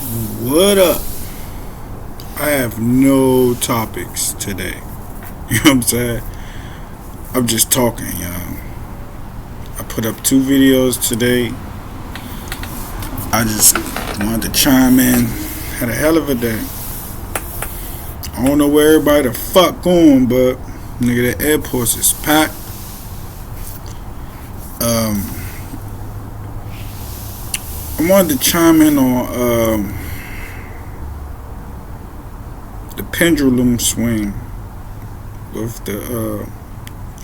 What up? I have no topics today. You know what I'm saying? I'm just talking, y'all. I put up 2 videos today. I just wanted to chime in. Had a hell of a day. I don't know where everybody the fuck going, but nigga, the airports is packed. I wanted to chime in on the pendulum swing with the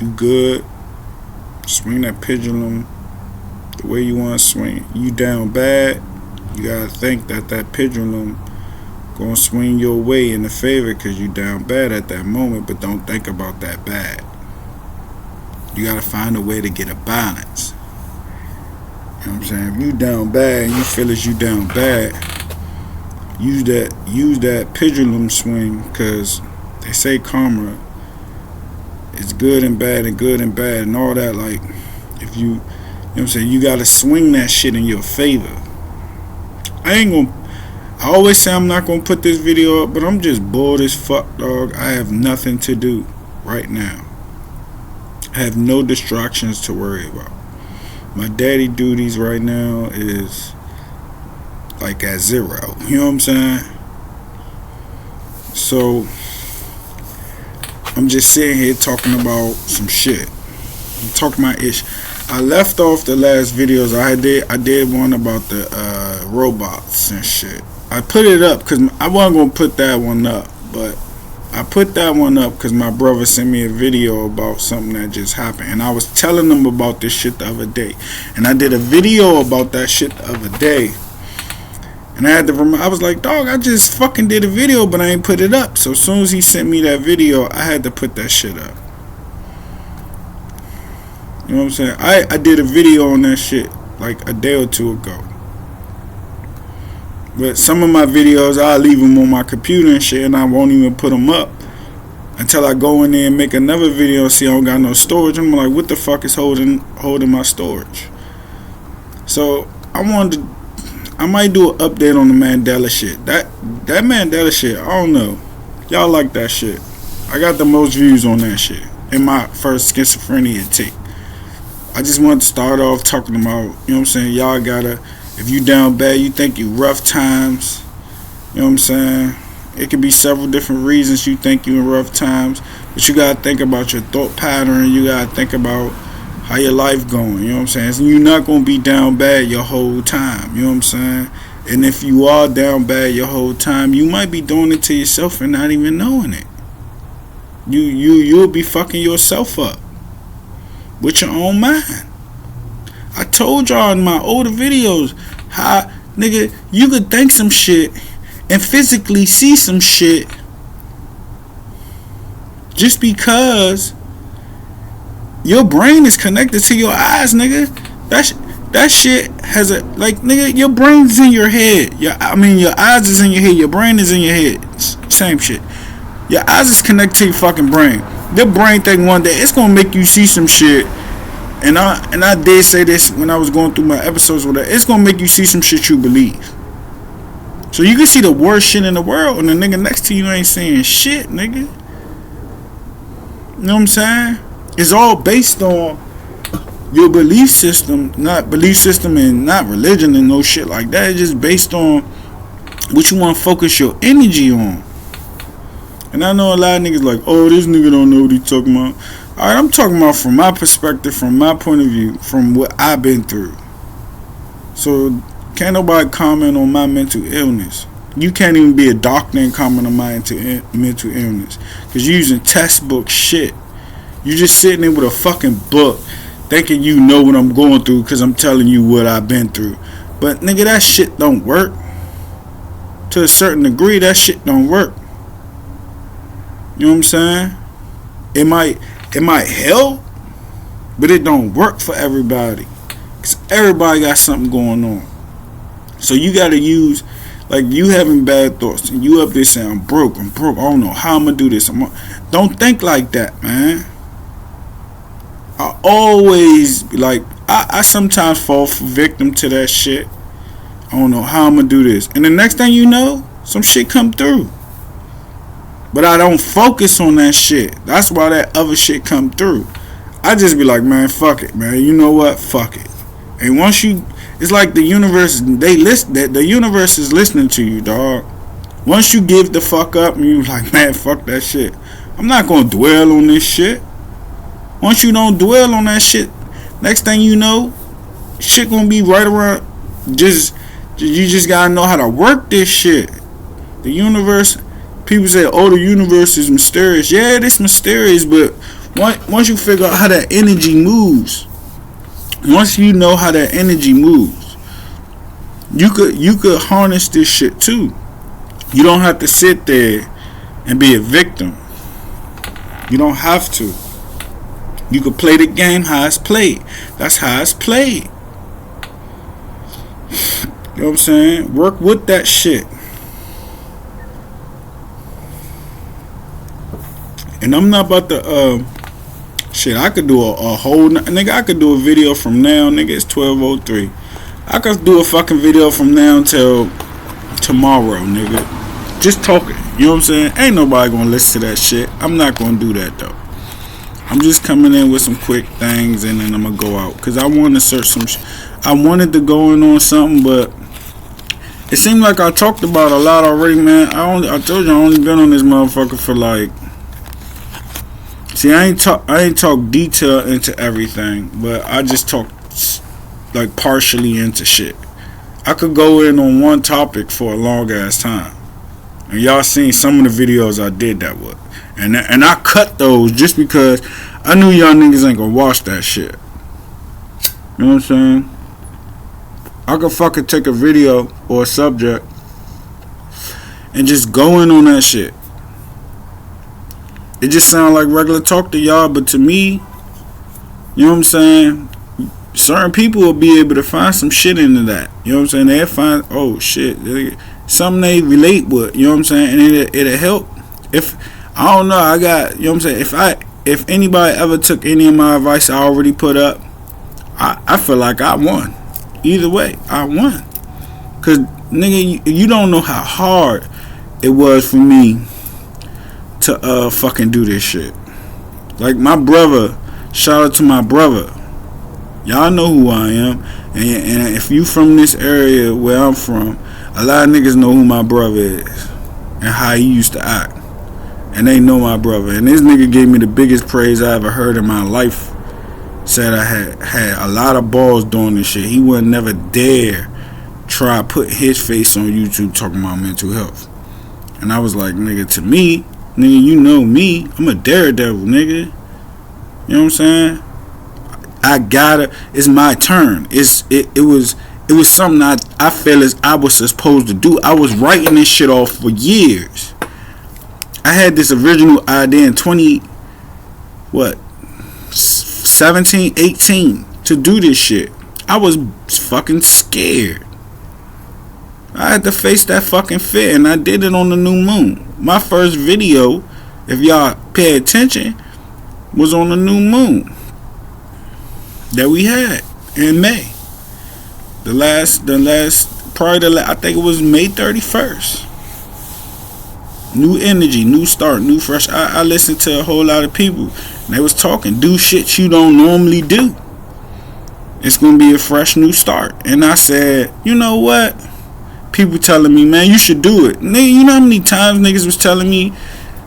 you good, swing that pendulum the way you want to swing. You down bad, you gotta think that pendulum gonna swing your way in the favor because you down bad at that moment, but don't think about that bad. You gotta find a way to get a balance. You know what I'm saying? If you down bad and you feel as you down bad, use that pendulum swing, because they say karma is good and bad and all that. Like, if you know what I'm saying, you gotta swing that shit in your favor. I always say I'm not gonna put this video up, but I'm just bored as fuck, dog. I have nothing to do right now. I have no distractions to worry about. My daddy duties right now is like at 0. You know what I'm saying? So I'm just sitting here talking about some shit. I'm talking my ish. I left off the last videos I did one about the robots and shit. I put it up because I wasn't gonna put that one up, but I put that one up because my brother sent me a video about something that just happened, and I was telling him about this shit the other day, and I did a video about that shit the other day, and I had to remember. I was like, dog, I just fucking did a video, but I ain't put it up. So as soon as he sent me that video, I had to put that shit up. You know what I'm saying? I did a video on that shit like a day or 2 ago. But some of my videos, I'll leave them on my computer and shit, and I won't even put them up until I go in there and make another video and see I don't got no storage. I'm like, what the fuck is holding my storage? So I might do an update on the Mandela shit. That Mandela shit, I don't know. Y'all like that shit. I got the most views on that shit in my first schizophrenia take. I just wanted to start off talking about, you know what I'm saying, y'all gotta, if you down bad, you think you rough times, you know what I'm saying, it could be several different reasons you think you in rough times, but you gotta think about your thought pattern, you gotta think about how your life going, you know what I'm saying, so you're not gonna be down bad your whole time, you know what I'm saying, and if you are down bad your whole time, you might be doing it to yourself and not even knowing it. You'll be fucking yourself up with your own mind. I told y'all in my older videos how, nigga, you could think some shit and physically see some shit just because your brain is connected to your eyes, nigga. That shit has a, like, nigga, your brain's in your head. Your eyes is in your head. Your brain is in your head. Same shit. Your eyes is connected to your fucking brain. Your brain think one day it's gonna make you see some shit. And I did say this when I was going through my episodes with that. It's gonna make you see some shit you believe. So you can see the worst shit in the world, and the nigga next to you ain't saying shit, nigga. You know what I'm saying? It's all based on your belief system, not religion and no shit like that. It's just based on what you want to focus your energy on. And I know a lot of niggas like, oh, this nigga don't know what he talking about. Alright, I'm talking about from my perspective, from my point of view, from what I've been through. So can't nobody comment on my mental illness. You can't even be a doctor and comment on my mental illness, because you're using textbook shit. You just sitting there with a fucking book thinking you know what I'm going through because I'm telling you what I've been through. But nigga, that shit don't work. To a certain degree, that shit don't work. You know what I'm saying? It might help, but it don't work for everybody, because everybody got something going on. So you gotta use, like, you having bad thoughts and you up there saying I'm broke, I don't know how I'm gonna do this. Don't think like that, man. I always, like, I sometimes fall victim to that shit. I don't know how I'm gonna do this. And the next thing you know, some shit come through. But I don't focus on that shit. That's why that other shit come through. I just be like, man, fuck it, man. You know what? Fuck it. And once you, it's like the universe. The universe is listening to you, dog. Once you give the fuck up and you like, man, fuck that shit. I'm not gonna dwell on this shit. Once you don't dwell on that shit, next thing you know, shit gonna be right around. You just gotta know how to work this shit. The universe. People say, oh, the universe is mysterious. Yeah, it is mysterious, but once you figure out how that energy moves, once you know how that energy moves, you could harness this shit too. You don't have to sit there and be a victim. You don't have to. You could play the game how it's played. That's how it's played. You know what I'm saying? Work with that shit. And I'm not about to shit, I could do a whole nigga, I could do a video from now, nigga, it's 12:03. I could do a fucking video from now until tomorrow, nigga. Just talking. You know what I'm saying? Ain't nobody gonna listen to that shit. I'm not gonna do that though. I'm just coming in with some quick things and then I'm gonna go out. Cause I wanna search some I wanted to go in on something, but it seemed like I talked about a lot already, man. I told you I only been on this motherfucker for like. See, I ain't talk detail into everything, but I just talk like partially into shit. I could go in on one topic for a long ass time, and y'all seen some of the videos I did that with, and I cut those just because I knew y'all niggas ain't gonna watch that shit. You know what I'm saying? I could fucking take a video or a subject and just go in on that shit. It just sound like regular talk to y'all, but to me, you know what I'm saying? Certain people will be able to find some shit into that. You know what I'm saying? They'll find, oh shit, something they relate with. You know what I'm saying? And it'll help. If I don't know, I got, you know what I'm saying? If anybody ever took any of my advice I already put up, I feel like I won. Either way, I won. Cause nigga, you don't know how hard it was for me to fucking do this shit. Like my brother, shout out to my brother. Y'all know who I am, and if you from this area where I'm from, a lot of niggas know who my brother is and how he used to act, and they know my brother. And this nigga gave me the biggest praise I ever heard in my life. Said I had a lot of balls doing this shit. He would never dare try to put his face on YouTube talking about mental health. And I was like, nigga, to me, nigga, you know me, I'm a daredevil, nigga. You know what I'm saying? I gotta, it's my turn. It was something I feel as I was supposed to do. I was writing this shit off for years. I had this original idea in 17, 18 to do this shit. I was fucking scared. I had to face that fucking fear, and I did it on the new moon. My first video, if y'all pay attention, was on the new moon that we had in May. I think it was May 31st. New energy, new start, new fresh. I listened to a whole lot of people, and they was talking, do shit you don't normally do. It's gonna be a fresh new start. And I said, you know what? People telling me, man, you should do it. Nigga, you know how many times niggas was telling me,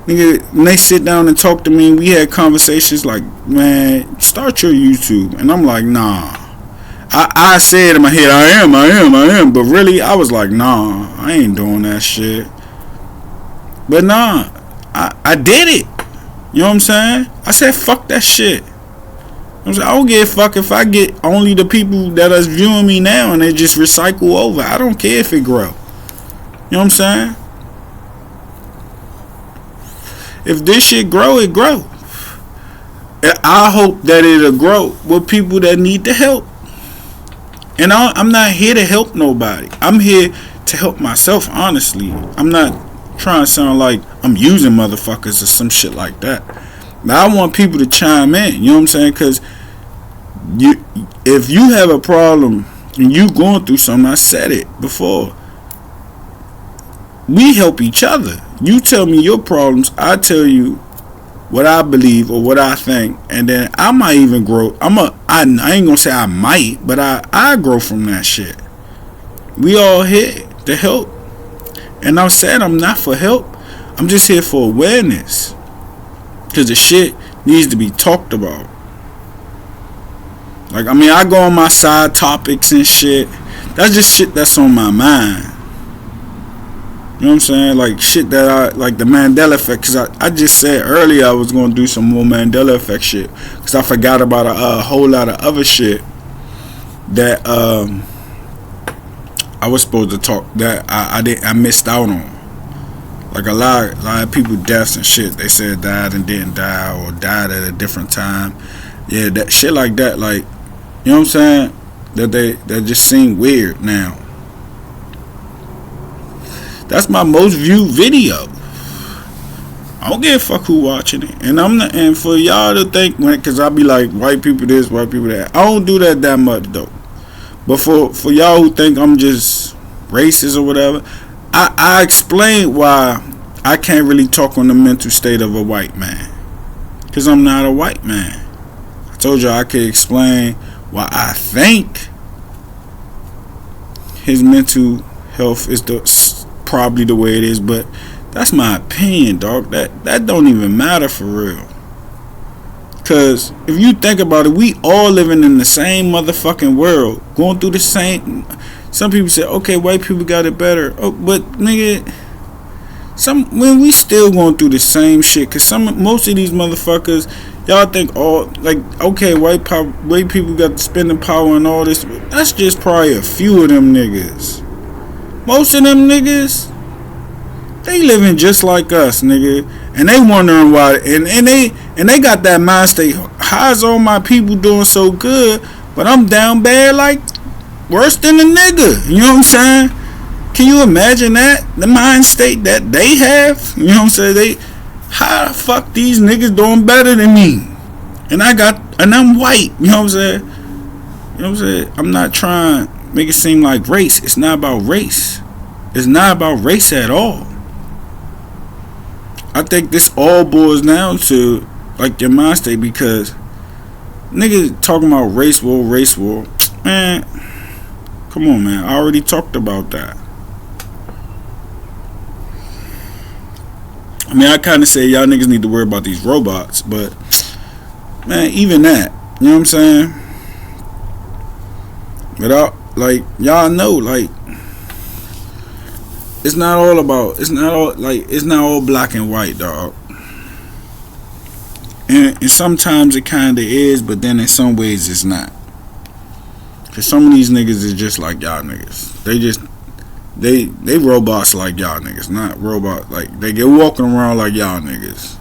nigga, when they sit down and talk to me, we had conversations like, man, start your YouTube. And I'm like, nah. I said in my head, I am. But really, I was like, nah, I ain't doing that shit. But nah, I did it. You know what I'm saying? I said, fuck that shit. I don't give a fuck if I get only the people that are viewing me now and they just recycle over. I don't care if it grow. You know what I'm saying? If this shit grow, it grow. I hope that it'll grow with people that need the help. And I'm not here to help nobody. I'm here to help myself, honestly. I'm not trying to sound like I'm using motherfuckers or some shit like that. Now, I want people to chime in, you know what I'm saying? Because if you have a problem and you going through something, I said it before. We help each other. You tell me your problems, I tell you what I believe or what I think, and then I might even grow. I ain't gonna say I might, but I grow from that shit. We all here to help, and I'm saying I'm not for help. I'm just here for awareness, cause the shit needs to be talked about. Like, I mean, I go on my side topics and shit. That's just shit that's on my mind. You know what I'm saying? Like, shit that like the Mandela effect. Because I just said earlier I was going to do some more Mandela effect shit. Because I forgot about a whole lot of other shit that I was supposed to talk, that I missed out on. Like a lot of people deaths and shit. They said died and didn't die, or died at a different time. Yeah, that shit like that. Like, you know what I'm saying? That just seem weird now. That's my most viewed video. I don't give a fuck who watching it. And I'm not, and for y'all to think, cause I be like, white people this, white people that. I don't do that much though. But for y'all who think I'm just racist or whatever, I explain why I can't really talk on the mental state of a white man. Cause I'm not a white man. I told you I could explain why I think his mental health is probably the way it is, but that's my opinion, dog. That don't even matter for real. Cause if you think about it, we all living in the same motherfucking world, going through the same. Some people say, okay, white people got it better. Oh, but nigga, when we still going through the same shit. Cause most of these motherfuckers, y'all think all like, okay, white people got the spending power and all this. That's just probably a few of them niggas. Most of them niggas, they living just like us, nigga, and they wondering why. And they got that mind state. How's all my people doing so good, but I'm down bad, like worse than a nigga? You know what I'm saying? Can you imagine that? The mind state that they have. You know what I'm saying? How the fuck these niggas doing better than me? And I'm white. You know what I'm saying? You know what I'm saying? I'm not trying to make it seem like race. It's not about race. It's not about race at all. I think this all boils down to like your mind state, because niggas talking about race war, man. Come on, man. I already talked about that. I mean, I kind of say y'all niggas need to worry about these robots, but man, even that, you know what I'm saying? Without, like, y'all know, like, it's not all black and white, dog. And sometimes it kind of is, but then in some ways it's not. Cause some of these niggas is just like y'all niggas. They robots like y'all niggas, not robot. Like, they get walking around like y'all niggas.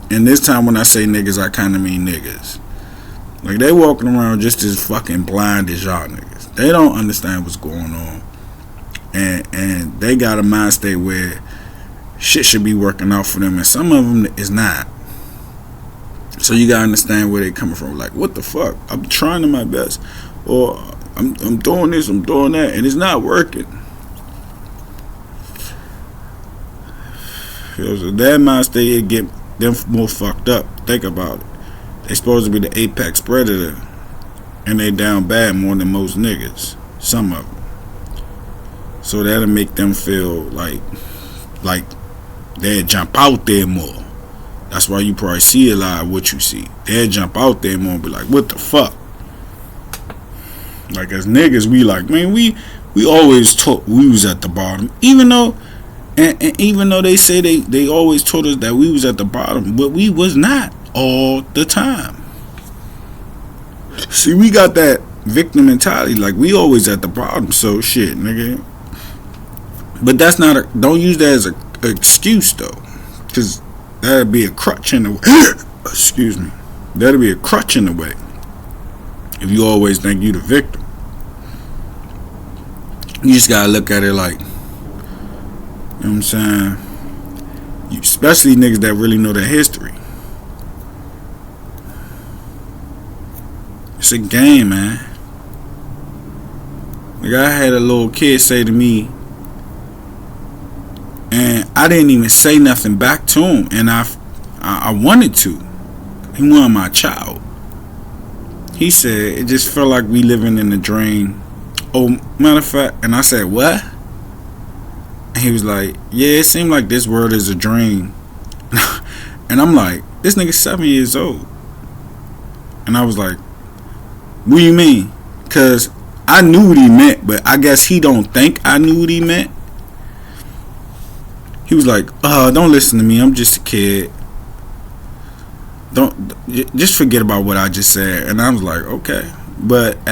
And this time when I say niggas, I kind of mean niggas. Like, they walking around just as fucking blind as y'all niggas. They don't understand what's going on. And they got a mind state where shit should be working out for them, and some of them is not. So you gotta understand where they coming from. Like, what the fuck? I'm trying to my best, or I'm doing this, I'm doing that, and it's not working. So that mind state, it get them more fucked up. Think about it. They supposed to be the apex predator, and they down bad more than most niggas. Some of them. So that'll make them feel like they'll jump out there more. That's why you probably see a lot of what you see. They'll jump out there more and be like, what the fuck? Like, as niggas, we like, man, we always taught we was at the bottom. Even though they say they always told us that we was at the bottom, but we was not all the time. See, we got that victim mentality, like we always at the bottom, so shit, nigga. But that's not don't use that as a excuse though, because that'd be a crutch in the way. Excuse me. That'd be a crutch in the way if you always think you the victim. You just gotta look at it like, you know what I'm saying? Especially niggas that really know their history. It's a game, man. Like I had a little kid say to me, and I didn't even say nothing back to him, and I wanted to. He wanted my child. He said it just felt like we living in a dream. Oh, matter of fact, and I said what? And he was like, yeah, it seemed like this world is a dream. And I'm like, this nigga's 7 years old. And I was like, what do you mean? Cause I knew what he meant, but I guess he don't think I knew what he meant. He was like, don't listen to me, I'm just a kid. Don't just forget about what I just said. And I was like, okay. But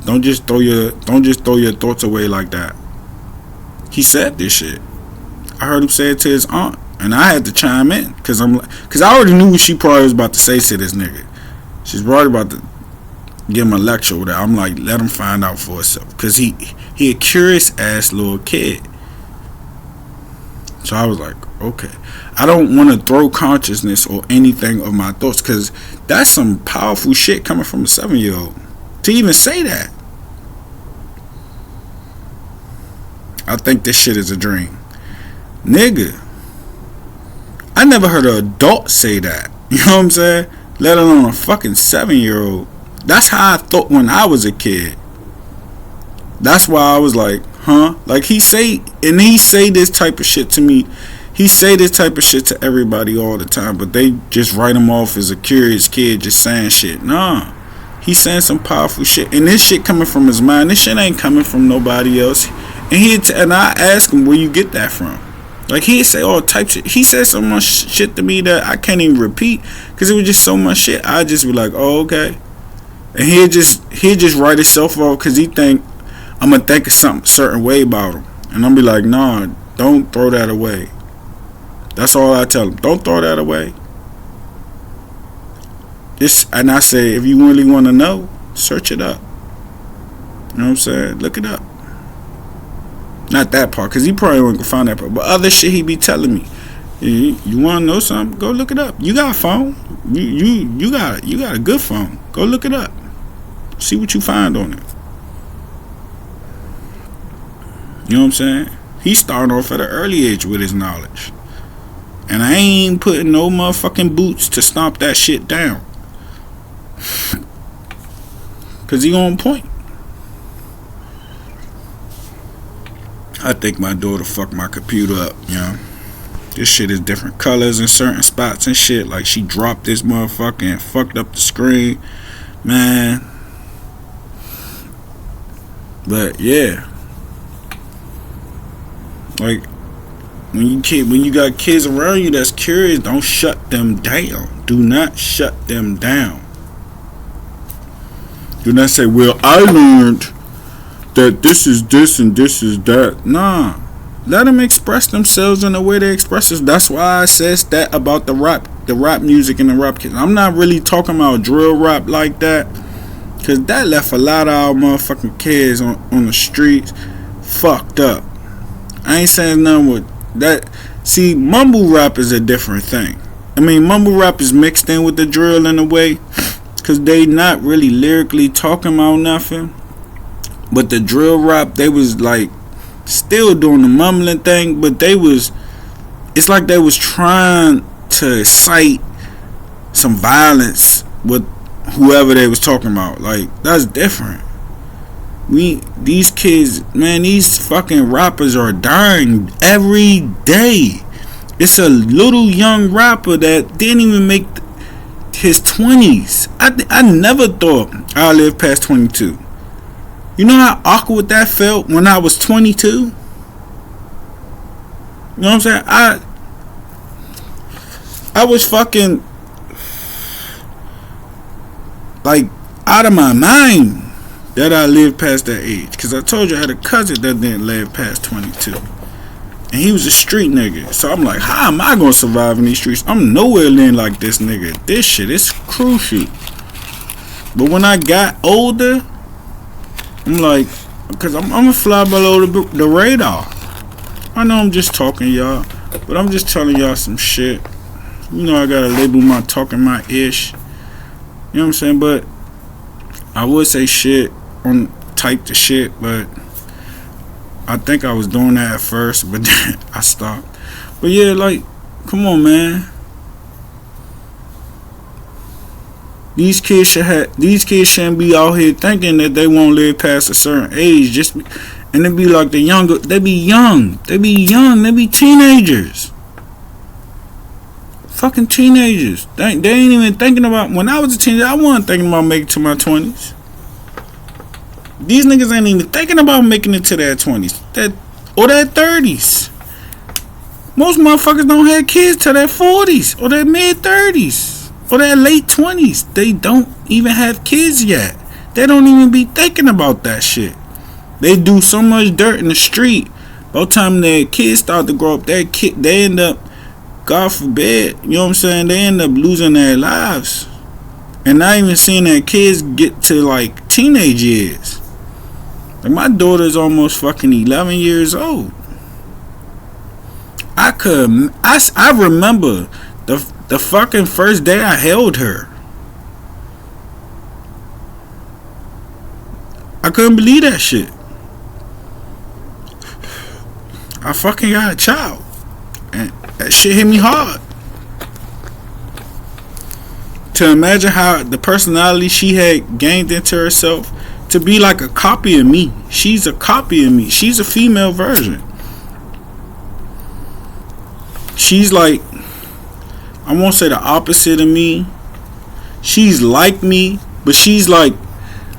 don't just throw your thoughts away like that. He said this shit. I heard him say it to his aunt, and I had to chime in because I already knew what she probably was about to say to this nigga. She's probably about to give him a lecture with that. I'm like, let him find out for himself, because he a curious ass little kid. So I was like, okay, I don't want to throw consciousness or anything of my thoughts, because that's some powerful shit coming from a 7-year-old to even say that. I think this shit is a dream. Nigga, I never heard an adult say that. You know what I'm saying? Let alone a fucking 7-year-old. That's how I thought when I was a kid. That's why I was like, huh? Like he say this type of shit to me. He say this type of shit to everybody all the time, but they just write him off as a curious kid just saying shit. Nah. He's saying some powerful shit. And this shit coming from his mind. This shit ain't coming from nobody else. And I asked him where you get that from. Like he'd say all types of shit. He said so much shit to me that I can't even repeat, because it was just so much shit. I just be like, oh, okay. And he'd just write himself off because he think I'm gonna think of something certain way about him. And I'm be like, nah, don't throw that away. That's all I tell him. Don't throw that away. And I say, if you really want to know, search it up. You know what I'm saying? Look it up. Not that part, because he probably won't find that part. But other shit he be telling me. You want to know something? Go look it up. You got a phone. You got a good phone. Go look it up. See what you find on it. You know what I'm saying? He's starting off at an early age with his knowledge. And I ain't putting no motherfucking boots to stomp that shit down. Because he on point. I think my daughter fucked my computer up, you know. This shit is different colors in certain spots and shit. Like she dropped this motherfucker and fucked up the screen. Man. But yeah. Like when you got kids around you that's curious, don't shut them down. Do not shut them down. Do not say, well, I learned that this is this and this is that. Nah. Let them express themselves in the way they express it. That's why I says that about the rap music and the rap kids. I'm not really talking about drill rap like that, because that left a lot of our motherfucking kids on the streets fucked up. I ain't saying nothing with that. See, mumble rap is a different thing. I mean, mumble rap is mixed in with the drill in a way, because they not really lyrically talking about nothing. But the drill rap, they was like still doing the mumbling thing, but it's like they was trying to incite some violence with whoever they was talking about. Like, that's different. These kids, man, these fucking rappers are dying every day. It's a little young rapper that didn't even make his 20s. I never thought I'd live past 22. You know how awkward that felt when I was 22? You know what I'm saying? I was fucking like out of my mind that I lived past that age. Because I told you I had a cousin that didn't live past 22. And he was a street nigga. So I'm like, how am I going to survive in these streets? I'm nowhere near like this nigga. This shit is crucial. But when I got older, I'm like, because I'm going to fly below the radar. I know I'm just talking, y'all, but I'm just telling y'all some shit. You know I got to label my talking my ish. You know what I'm saying? But I would say shit on type the shit, but I think I was doing that at first, but then I stopped. But yeah, like, come on, man. These kids shouldn't be out here thinking that they won't live past a certain age. And it be like they be young, they be teenagers. Fucking teenagers. They ain't even thinking about. When I was a teenager, I wasn't thinking about making it to my 20s. These niggas ain't even thinking about making it to their 20s, or their 30s. Most motherfuckers don't have kids till their 40s or their mid 30s. For their late 20s, they don't even have kids yet. They don't even be thinking about that shit. They do so much dirt in the street. By the time their kids start to grow up, they end up, God forbid, you know what I'm saying, they end up losing their lives. And not even seeing their kids get to like teenage years. Like my daughter's almost fucking 11 years old. I remember the fucking first day I held her. I couldn't believe that shit. I fucking got a child. And that shit hit me hard. To imagine how the personality she had gained into herself to be like a copy of me. She's a copy of me. She's a female version. She's like, I won't say the opposite of me. She's like me, but she's like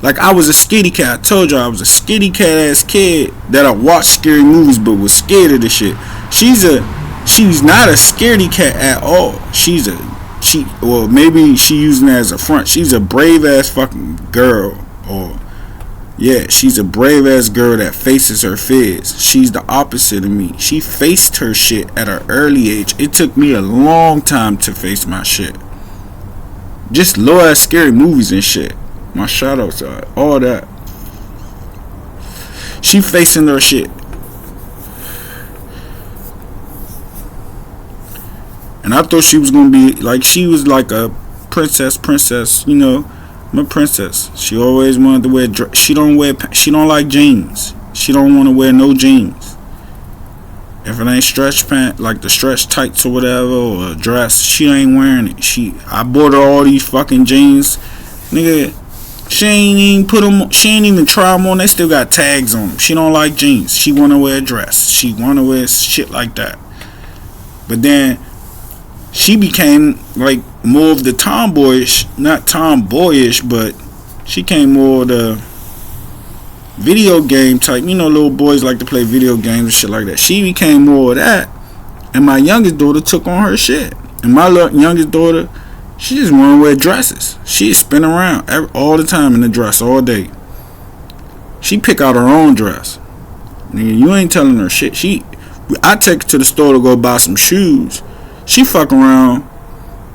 I was a scaredy cat. I told you I was a scaredy cat ass kid that I watched scary movies but was scared of the shit. She's not a scaredy cat at all. Well, maybe she using it as a front. She's a brave ass fucking girl. She's a brave ass girl that faces her fears. She's the opposite of me. She faced her shit at an early age. It took me a long time to face my shit. Just low ass scary movies and shit. My shout outs are all that. She facing her shit. And I thought she was gonna be like, she was like a princess, you know. I'm a princess. She always wanted to wear. She don't like jeans. She don't want to wear no jeans. If it ain't stretch pant, like the stretch tights or whatever, or a dress, she ain't wearing it. I bought her all these fucking jeans, nigga. She ain't even put them. She ain't even try them on. They still got tags on them. She don't like jeans. She want to wear a dress. She want to wear shit like that. But then she became like more of the tomboyish, not tomboyish, but she came more of the video game type. You know, little boys like to play video games and shit like that. She became more of that, and my youngest daughter took on her shit. And my youngest daughter, she just want to wear dresses. She spin around all the time in the dress all day. She pick out her own dress. Nigga, you ain't telling her shit. I take her to the store to go buy some shoes. She fuck around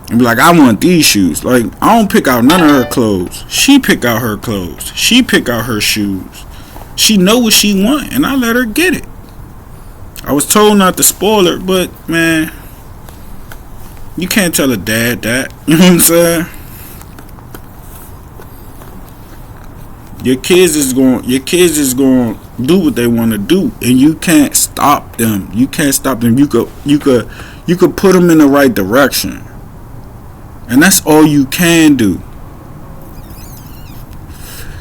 and be like, I want these shoes. Like, I don't pick out none of her clothes. She pick out her clothes. She pick out her shoes. She know what she want, and I let her get it. I was told not to spoil her, but man, you can't tell a dad that. You know what I'm saying? Your kids is going to do what they want to do, and you can't stop them. You could put them in the right direction, and that's all you can do.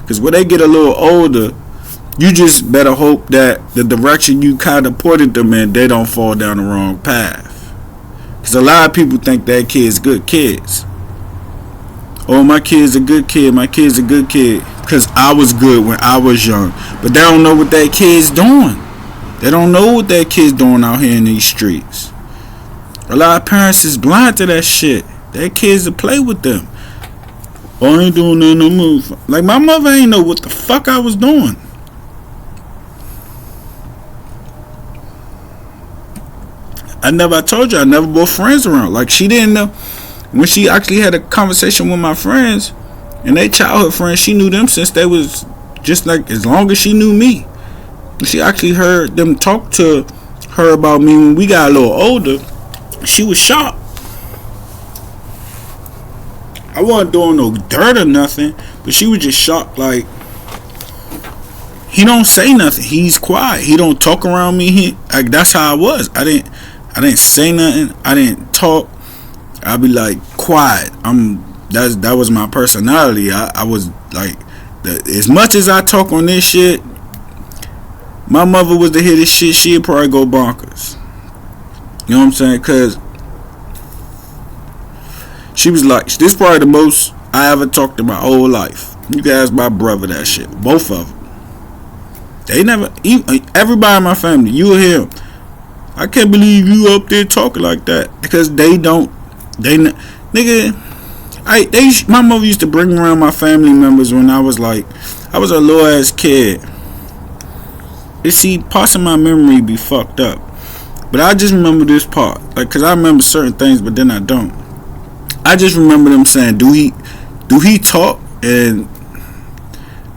Because when they get a little older, you just better hope that the direction you kind of pointed them in, they don't fall down the wrong path. Because a lot of people think that kids good kids. Oh, my kid's a good kid. My kid's a good kid because I was good when I was young. But they don't know what that kid's doing. They don't know what that kid's doing out here in these streets. A lot of parents is blind to that shit. Their kids to play with them. Oh, I ain't doing nothing no move. Like, my mother ain't know what the fuck I was doing. I told you, I never brought friends around. Like, she didn't know. When she actually had a conversation with my friends, and they childhood friends, she knew them since they was just like as long as she knew me. She actually heard them talk to her about me when we got a little older. She was shocked. I wasn't doing no dirt or nothing, but she was just shocked. Like, he don't say nothing. He's quiet. He don't talk around me. Like, that's how I was. I didn't say nothing. I didn't talk. I'd be like quiet. That was my personality. I was like, as much as I talk on this shit, my mother was to hear this shit, she'd probably go bonkers. You know what I'm saying? Cause she was like, this is probably the most I ever talked in my whole life. You can ask my brother that shit. Both of them. They never, everybody in my family, you or him, I can't believe you up there talking like that. Because they don't, nigga, my mother used to bring around my family members when I was a little ass kid. See, parts of my memory be fucked up. But I just remember this part. Like, cause I remember certain things, but then I don't. I just remember them saying, do he talk? And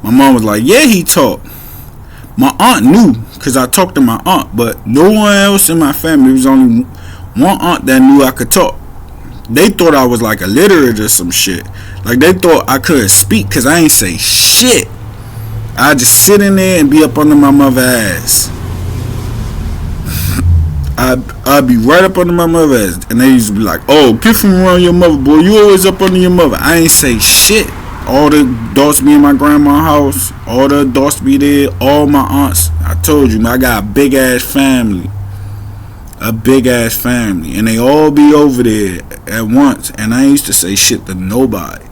my mom was like, yeah, he talk. My aunt knew, cause I talked to my aunt, but no one else in my family. There was only one aunt that knew I could talk. They thought I was like illiterate or some shit. Like, they thought I couldn't speak cause I ain't say shit. I just sit in there and be up under my mother's ass. I'd be right up under my mother's ass. And they used to be like, oh, get from around your mother, boy. You always up under your mother. I ain't say shit. All the adults be in my grandma's house. All the adults be there. All my aunts. I told you, man, I got a big ass family. A big ass family. And they all be over there at once. And I used to say shit to nobody.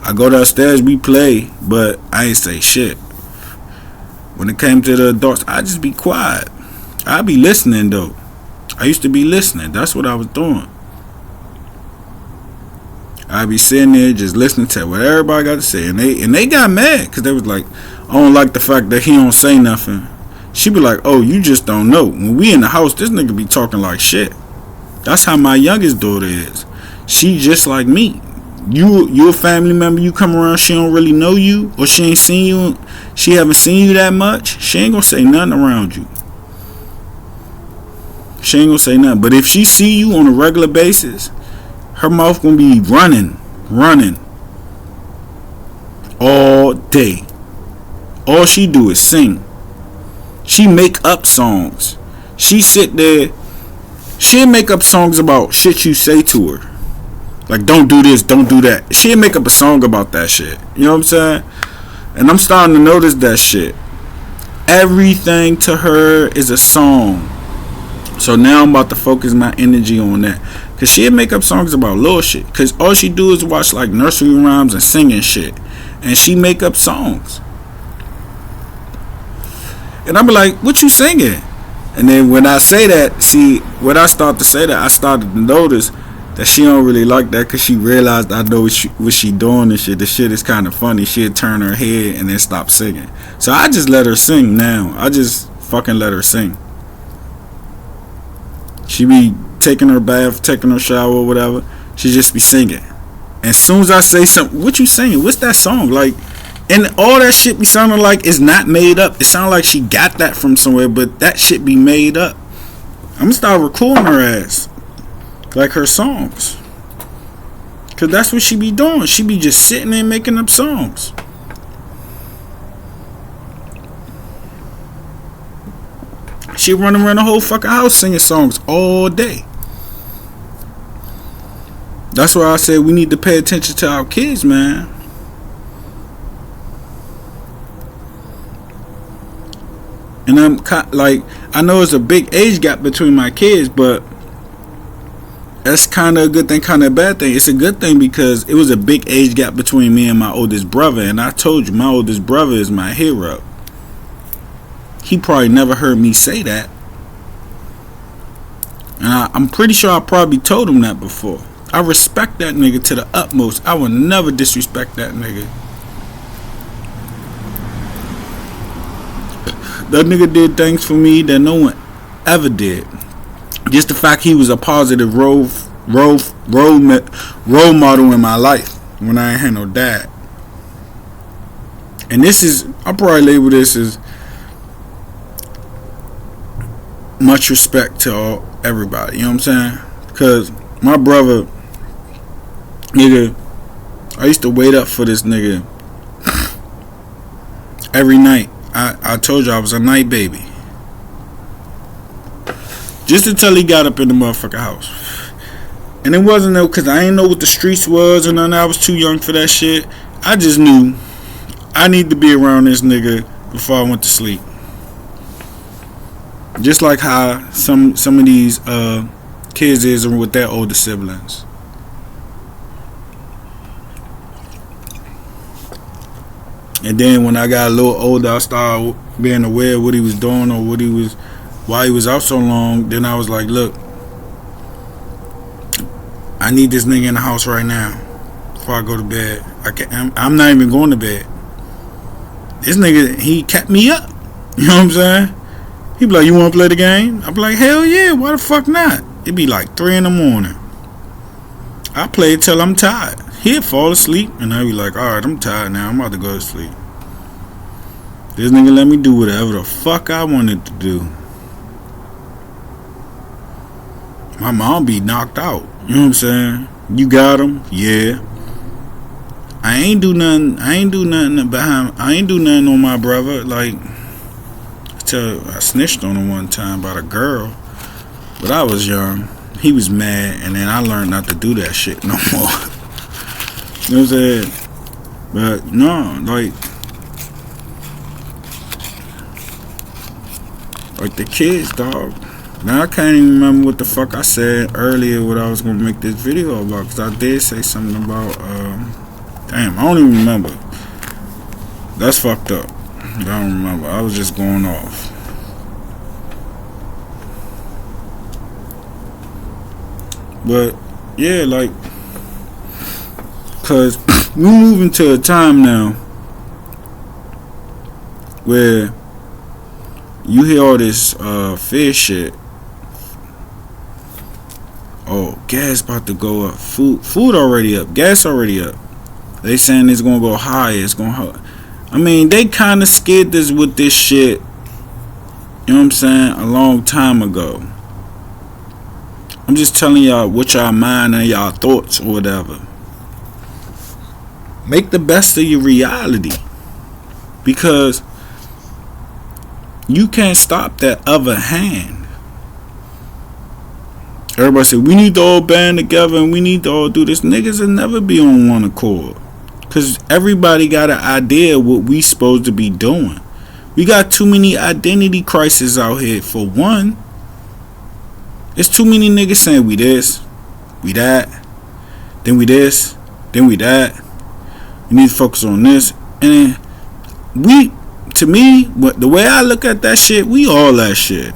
I go downstairs, we play, but I ain't say shit. When it came to the adults, I just be quiet. I be listening though. I used to be listening. That's what I was doing. I be sitting there just listening to what everybody got to say, and they got mad because they was like, I don't like the fact that he don't say nothing. She be like, oh, you just don't know. When we in the house, this nigga be talking like shit. That's how my youngest daughter is. She just like me. You a family member, you come around, she don't really know you, or she ain't seen you, she haven't seen you that much, she ain't gonna say nothing around you. She ain't gonna say nothing. But if she see you on a regular basis, her mouth gonna be running all day. All she do is sing. She make up songs. She sit there, she'll make up songs about shit you say to her. Like, don't do this, don't do that. She'll make up a song about that shit. You know what I'm saying? And I'm starting to notice that shit. Everything to her is a song. So now I'm about to focus my energy on that. Because she'll make up songs about little shit. Because all she do is watch, like, nursery rhymes and singing shit. And she make up songs. And I be like, what you singing? And then when I say that, see, when I start to say that, I started to notice that she don't really like that, because she realized I know what she doing and shit. The shit is kind of funny. She'd turn her head and then stop singing. So I just let her sing now. I just fucking let her sing. She be taking her bath, taking her shower or whatever. She just be singing. And as soon as I say something, what you singing? What's that song? Like, and all that shit be sounding like it's not made up. It sound like she got that from somewhere, but that shit be made up. I'm gonna start recording her ass. Like her songs. Cause that's what she be doing. She be just sitting there making up songs. She running around the whole fucking house singing songs all day. That's why I said we need to pay attention to our kids, man. And I'm like, I know it's a big age gap between my kids, but that's kind of a good thing, kind of a bad thing. It's a good thing because it was a big age gap between me and my oldest brother. And I told you, my oldest brother is my hero. He probably never heard me say that. And I'm pretty sure I probably told him that before. I respect that nigga to the utmost. I would never disrespect that nigga. That nigga did things for me that no one ever did. Just the fact he was a positive role model in my life when I ain't had no dad. And this is, I'll probably label this as much respect to everybody. You know what I'm saying? Because my brother, nigga, I used to wait up for this nigga every night. I told you I was a night baby. Just until he got up in the motherfucking house. And it wasn't though, because I didn't know what the streets was or nothing. I was too young for that shit. I just knew I need to be around this nigga before I went to sleep. Just like how some of these kids is with their older siblings. And then when I got a little older, I started being aware of what he was doing or why he was out so long. Then I was like, look, I need this nigga in the house right now before I go to bed. I'm not even going to bed. This nigga, he kept me up. You know what I'm saying? He be like, you want to play the game? I be like, hell yeah, why the fuck not? It be like 3 in the morning. I play it till I'm tired. He'd fall asleep, and I be like, alright, I'm tired now. I'm about to go to sleep. This nigga let me do whatever the fuck I wanted to do. My mom be knocked out. You know what I'm saying? You got him? Yeah. I ain't do nothing on my brother. Like, I snitched on him one time about a girl. But I was young. He was mad, and then I learned not to do that shit no more. You know what I'm saying? But no, like the kids, dog. Now I can't even remember what the fuck I said earlier, what I was gonna make this video about, because I did say something about damn, I don't even remember. That's fucked up. I don't remember. I was just going off. But yeah, like, cause we moving to a time now where you hear all this fear shit. Oh, gas about to go up. Food already up. Gas already up. They saying it's gonna go higher. It's gonna. I mean, they kind of scared us with this shit. You know what I'm saying? A long time ago. I'm just telling y'all what y'all mind and y'all thoughts or whatever. Make the best of your reality, because you can't stop that other hand. Everybody say we need to all band together and we need to all do this. Niggas will never be on one accord, because everybody got an idea of what we supposed to be doing. We got too many identity crises out here. For one, it's too many niggas saying we this, we that, then we this, then we that. We need to focus on this. And to me, the way I look at that shit, we all that shit.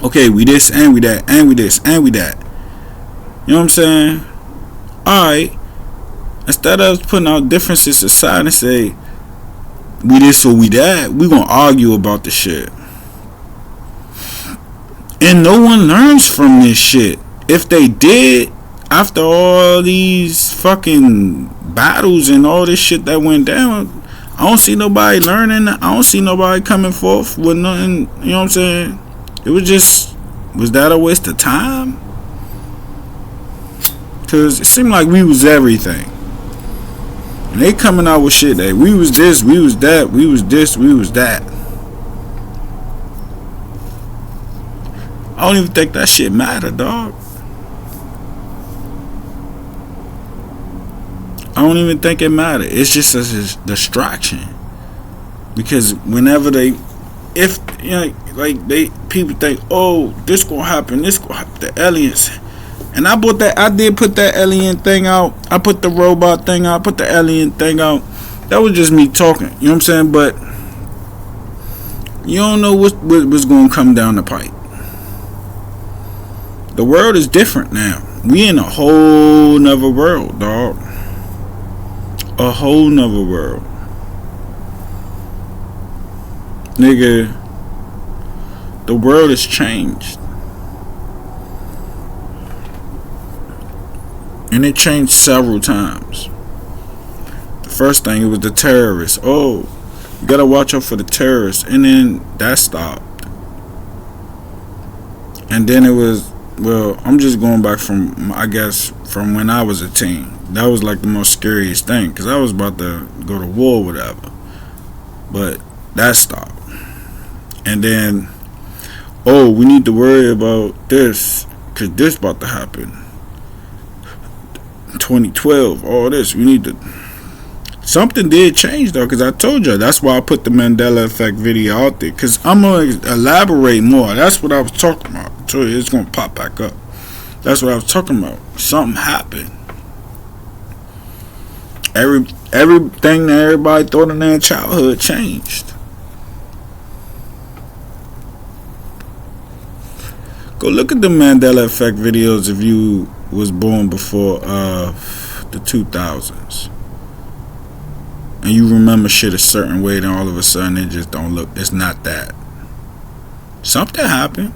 Okay, we this and we that and we this and we that. You know what I'm saying? Alright. Instead of putting our differences aside and say we this or we that, we gonna argue about the shit. And no one learns from this shit. If they did, after all these fucking battles and all this shit that went down, I don't see nobody learning. I don't see nobody coming forth with nothing. You know what I'm saying? It was that a waste of time? Because it seemed like we was everything. And they coming out with shit that we was this, we was that, we was this, we was that. I don't even think that shit matter, dog. I don't even think it matter. It's just a distraction. Because whenever if you know, like people think, oh, this gonna happen, the aliens. And I did put that alien thing out. I put the robot thing out. I put the alien thing out. That was just me talking. You know what I'm saying? But you don't know what's gonna come down the pipe. The world is different now. We in a whole nother world, dog. A whole nother world. Nigga, the world has changed. And it changed several times. The first thing, it was the terrorists. Oh, you gotta watch out for the terrorists. And then that stopped. And then it was, well, I'm just going back from, I guess, from when I was a teen. That was like the most scariest thing, because I was about to go to war or whatever. But that stopped. And then, oh, we need to worry about this because this about to happen. 2012, all this. We need to. Something did change though, because I told you that's why I put the Mandela Effect video out there, because I'm going to elaborate more. That's what I was talking about. I told you it's going to pop back up. That's what I was talking about. Something happened. Everything that everybody thought in their childhood changed. Go look at the Mandela Effect videos if you was born before the 2000s. And you remember shit a certain way, then all of a sudden it just don't look, it's not that. Something happened.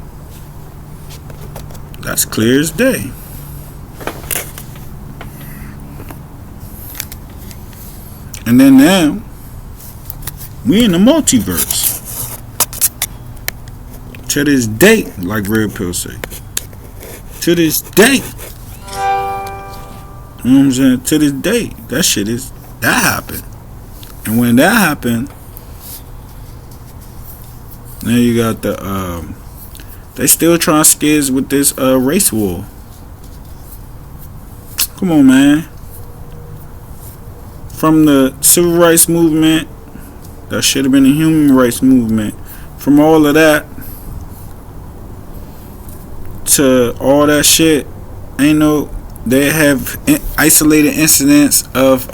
That's clear as day. And then now, we in the multiverse. To this day, like Red Pill say. To this day. You know what I'm saying? To this day. That happened. And when that happened, now you got they still trying to scare us with this race war. Come on, man. From the civil rights movement, that should have been the human rights movement. From all of that to all that shit, ain't no. They have isolated incidents of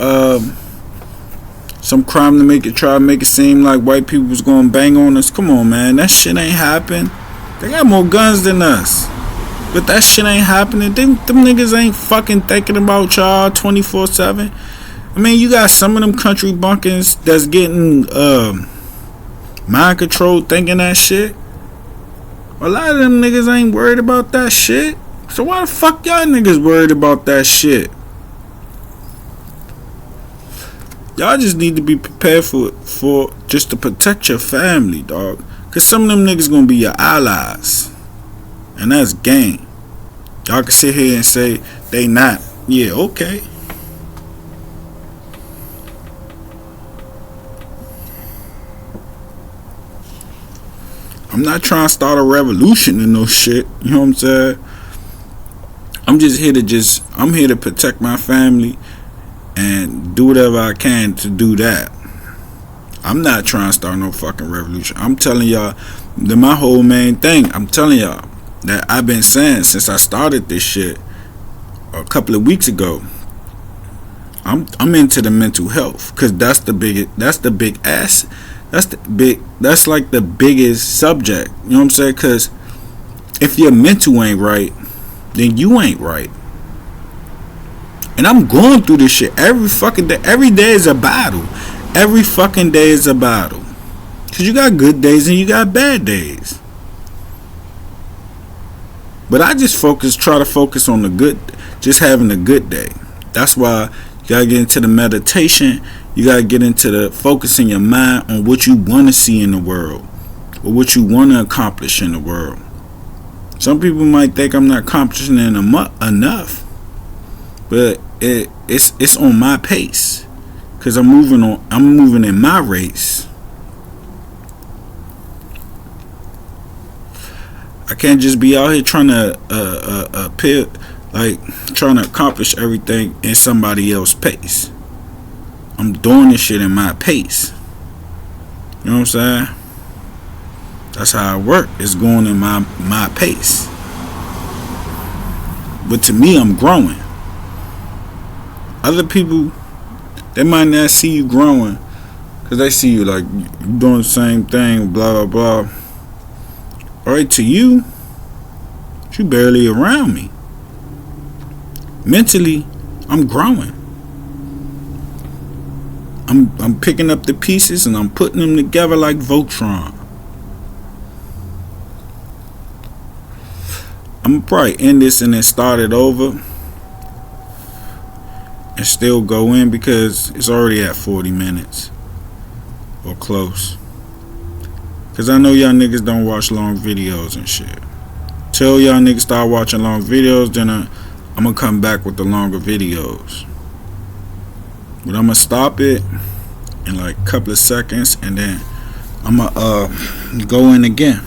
some crime to try to make it seem like white people was gonna bang on us. Come on, man, that shit ain't happen. They got more guns than us, but that shit ain't happening. Them niggas ain't fucking thinking about y'all 24/7. I mean, you got some of them country bunkins that's getting mind controlled thinking that shit. A lot of them niggas ain't worried about that shit. So why the fuck y'all niggas worried about that shit? Y'all just need to be prepared for just to protect your family, dog. Cause some of them niggas gonna be your allies. And that's game. Y'all can sit here and say they not. Yeah, okay. I'm not trying to start a revolution and no shit. You know what I'm saying? I'm here to protect my family and do whatever I can to do that. I'm not trying to start no fucking revolution. I'm telling y'all that my whole main thing, I'm telling y'all that I've been saying since I started this shit a couple of weeks ago. I'm into the mental health, cause that's like the biggest subject. You know what I'm saying? Cause if your mental ain't right, then you ain't right. And I'm going through this shit every fucking day. Every day is a battle. Every fucking day is a battle. Cause you got good days and you got bad days. But I just try to focus on the good, just having a good day. That's why you gotta get into the meditation. You gotta get into the focusing your mind on what you want to see in the world, or what you want to accomplish in the world. Some people might think I'm not accomplishing enough, but it's on my pace, cause I'm moving in my race. I can't just be out here trying to trying to accomplish everything in somebody else's pace. I'm doing this shit in my pace. You know what I'm saying? That's how I work. It's going in my pace. But to me, I'm growing. Other people, they might not see you growing, because they see you like you doing the same thing, blah, blah, blah. Alright, to you barely around me. Mentally, I'm growing. I'm picking up the pieces and I'm putting them together like Voltron. I'm probably end this and then start it over and still go in, because it's already at 40 minutes or close. Cause I know y'all niggas don't watch long videos and shit. Till y'all niggas start watching long videos, then I'm gonna come back with the longer videos. But I'm gonna stop it in like a couple of seconds, and then I'm gonna go in again.